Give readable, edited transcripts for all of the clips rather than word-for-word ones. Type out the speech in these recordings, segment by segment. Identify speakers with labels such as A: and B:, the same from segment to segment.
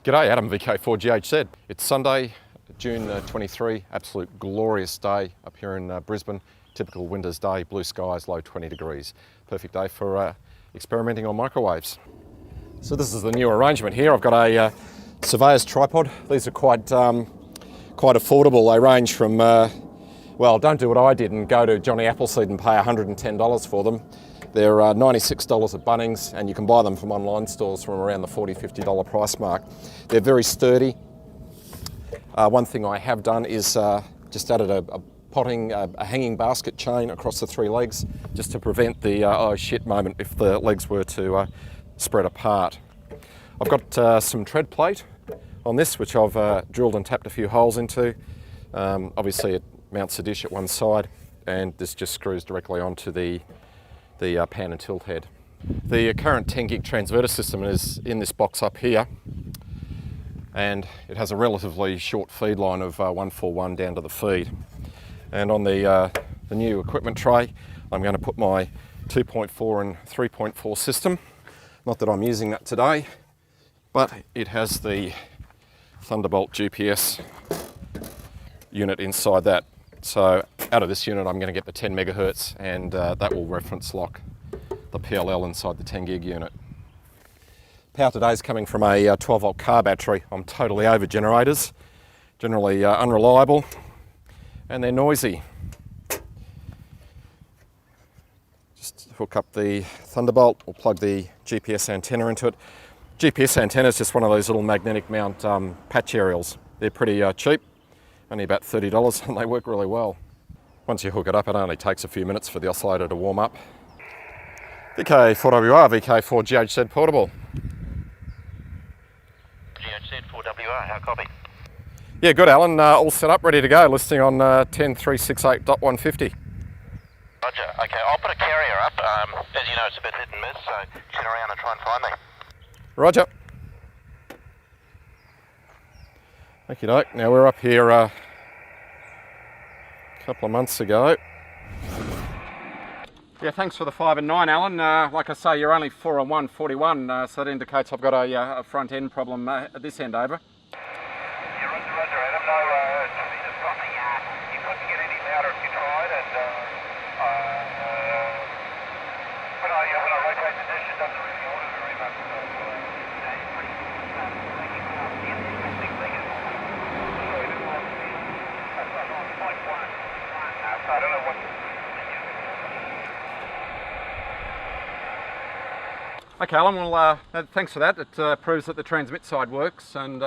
A: G'day, Adam, VK4GHZ. It's Sunday, June 23, absolute glorious day up here in Brisbane. Typical winter's day, blue skies, low 20 degrees. Perfect day for experimenting on microwaves. So this is the new arrangement here. I've got a surveyor's tripod. These are quite affordable. They range from, well, don't do what I did and go to Johnny Appleseed and pay $110 for them. They're $96 at Bunnings, and you can buy them from online stores from around the $40, $50 price mark. They're very sturdy. One thing I have done is just added a hanging basket chain across the three legs, just to prevent the oh shit moment if the legs were to spread apart. I've got some tread plate on this, which I've drilled and tapped a few holes into. Obviously it mounts a dish at one side, and this just screws directly onto the pan and tilt head. The current 10 gig transverter system is in this box up here, and it has a relatively short feed line of 141 down to the feed. And on the new equipment tray, I'm going to put my 2.4 and 3.4 system. Not that I'm using that today, but it has the Thunderbolt GPS unit inside that. So out of this unit, I'm going to get the 10 megahertz, and that will reference lock the PLL inside the 10 gig unit. Power today is coming from a 12 volt car battery. I'm totally over generators, generally unreliable, and they're noisy. Just hook up the Thunderbolt, or plug the GPS antenna into it. GPS antenna is just one of those little magnetic mount patch aerials. They're pretty cheap. Only about $30, and they work really well. Once you hook it up, it only takes a few minutes for the oscillator to warm up. VK4WR, VK4GHZ portable.
B: GHZ4WR, how copy?
A: Yeah, good, Alan. All set up, ready to go. Listing on 10368.150.
B: Roger. Okay, I'll put a carrier up. As you know, it's a bit hit and miss, so turn around and try and find me.
A: Roger. Okie doke. Now we're up here a couple of months ago. Yeah, thanks for the 5 and 9, Alan. Like I say, you're only 4 and 141, so that indicates I've got a front end problem at this end, over.
B: Yeah, roger, Adam. No, there's something, you couldn't get any louder if you tried, and when I rotate the dish, it doesn't really order very much. So, I don't know what.
A: Okay, Alan, well, thanks for that. It proves that the transmit side works, and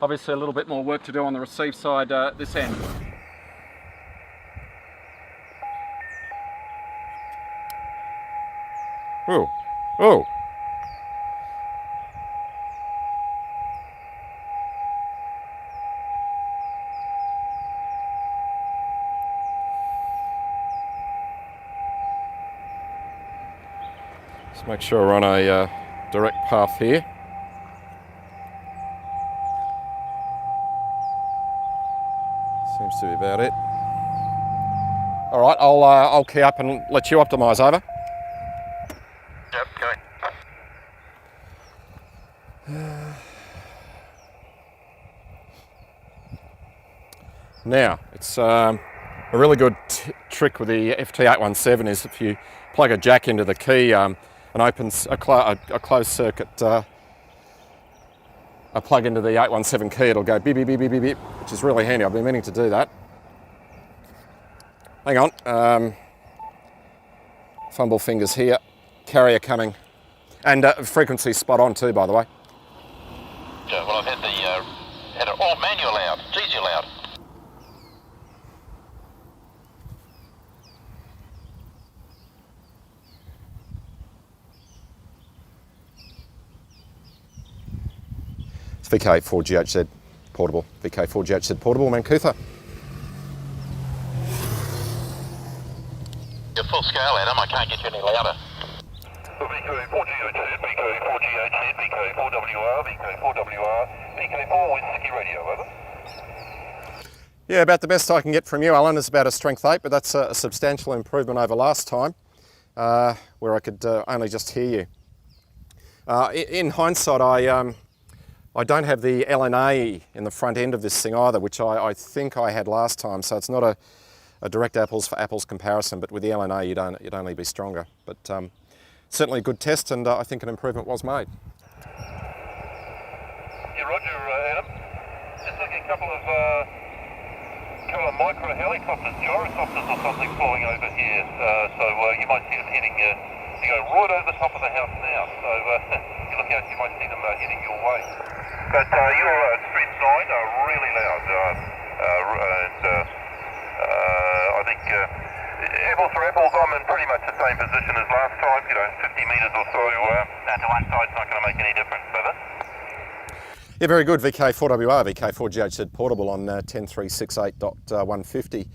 A: obviously a little bit more work to do on the receive side this end. Oh, oh. Let's make sure we're on a direct path here. Seems to be about it. All right, I'll key up and let you optimise, over.
B: Yep, going.
A: Now, it's a really good trick with the FT817 is if you plug a jack into the key and opens a closed circuit, a plug into the 817 key, it'll go beep, beep, beep, beep, beep, beep, which is really handy. I've been meaning to do that. Hang on. Fumble fingers here. Carrier coming. And frequency spot on too, by the way.
B: Yeah, well, I've had it all manual loud. It's easy loud.
A: It's VK4GHZ portable. VK4GHZ portable, Mancouth.
B: You're full scale, Adam. I can't get you any louder. VK4GHZ, VK4GHZ, VK4WR, VK4WR, VK4 Whiskey Radio, over.
A: Yeah, about the best I can get from you, Alan, is about a strength 8, but that's a substantial improvement over last time, where I could only just hear you. In hindsight, I don't have the LNA in the front end of this thing either, which I think I had last time, so it's not a direct apples for apples comparison, but with the LNA you'd only be stronger. But certainly a good test, and I think an improvement was made.
C: Yeah, Roger, Adam. Just looking at a couple of micro helicopters, gyrocopters or something flying over here. So you might see them heading, they go right over the top of the house now. So you look out, you might see them heading your way. But your street sign are really loud. I think apples for apples, I'm in pretty much the same position as last time. 50 metres or so to one side's not going to make any difference, so that.
A: Yeah, very good. VK4WR, VK4GHZ portable on 10368.150.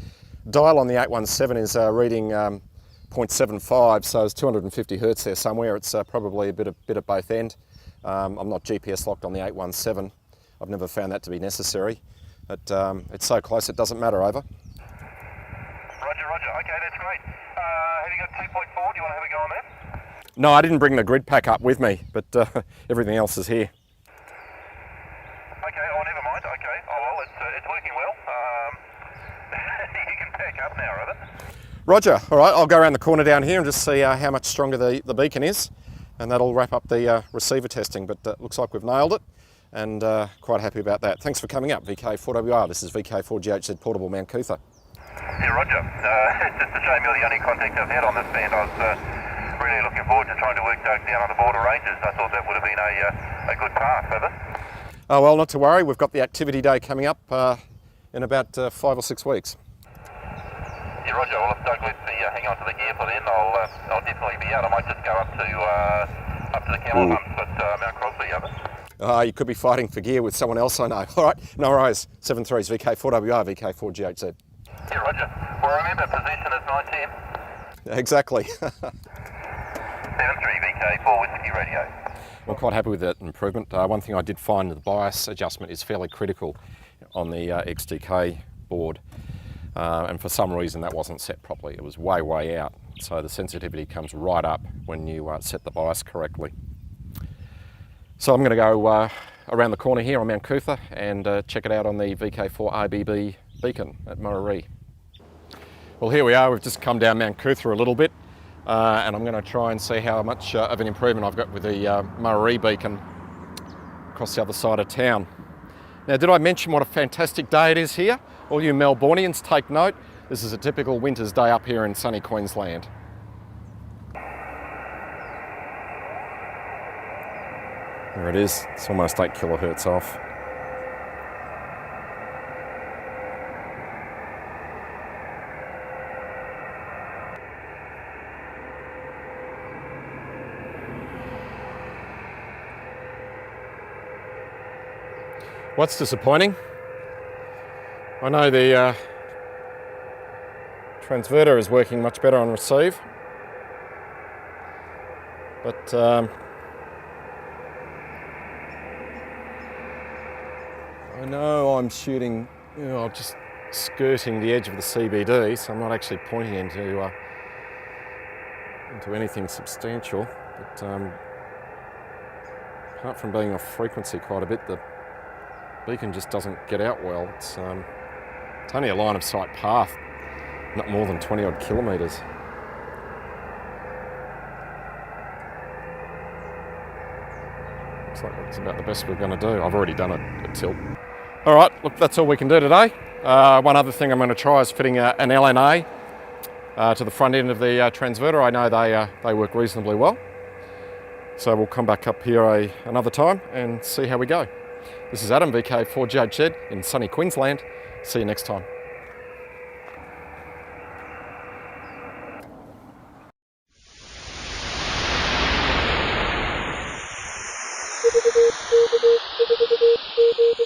A: Dial on the 817 is reading 0.75, so it's 250 hertz there somewhere. It's probably a bit at both end. I'm not GPS locked on the 817. I've never found that to be necessary. But it's so close it doesn't matter over.
C: Roger. Okay, that's great. Have you got 2.4? Do you want to have a go on that?
A: No, I didn't bring the grid pack up with me, but everything else is here.
C: Okay, oh, never mind. Okay, oh well, it's working well. You can pack up now, rather.
A: Roger. All right, I'll go around the corner down here and just see how much stronger the beacon is, and that'll wrap up the receiver testing. But looks like we've nailed it, and quite happy about that. Thanks for coming up, VK4WR. This is VK4GHZ Portable Mount Cootha.
C: Yeah, Roger. It's just a shame you're the only contact I've had on this band. I was really looking forward to trying to work down on the border ranges. I thought that would have been a good path for this.
A: Oh well, not to worry. We've got the activity day coming up in about 5 or 6 weeks.
C: Yeah, Roger. Well, if Doug lets me hang on to the gear for then, I'll definitely be out. I might just go up to the camel hunt, but Mount Crosby,
A: You could be fighting for gear with someone else I know. All right, no worries. 7.3's VK4WR, VK4GHZ.
C: Yeah, Roger. Well, remember, position is 910.
A: Exactly.
C: 7.3 VK4 Whiskey Radio.
A: I'm quite happy with that improvement. One thing I did find, the bias adjustment is fairly critical on the XTK board, and for some reason that wasn't set properly. It was way out, so the sensitivity comes right up when you set the bias correctly. So I'm going to go around the corner here on Mount Cootha and check it out on the VK4 RBB beacon at Muraree. Well, here we are. We've just come down Mount Cootha a little bit, and I'm going to try and see how much of an improvement I've got with the Muraree beacon across the other side of town. Now, did I mention what a fantastic day it is here? All you Melbournians, take note. This is a typical winter's day up here in sunny Queensland. There it is. It's almost 8 kilohertz off. What's disappointing? I know the transverter is working much better on receive, but I know I'm shooting, just skirting the edge of the CBD, so I'm not actually pointing into anything substantial. But apart from being off frequency quite a bit, the beacon just doesn't get out well. It's only a line of sight path, not more than 20 odd kilometres. Looks like that's about the best we're going to do. I've already done a tilt. All right, look, that's all we can do today. One other thing I'm going to try is fitting an LNA to the front end of the transverter. I know they work reasonably well. So we'll come back up here another time and see how we go. This is Adam, VK4GHZ in sunny Queensland. See you next time.
D: Thank you.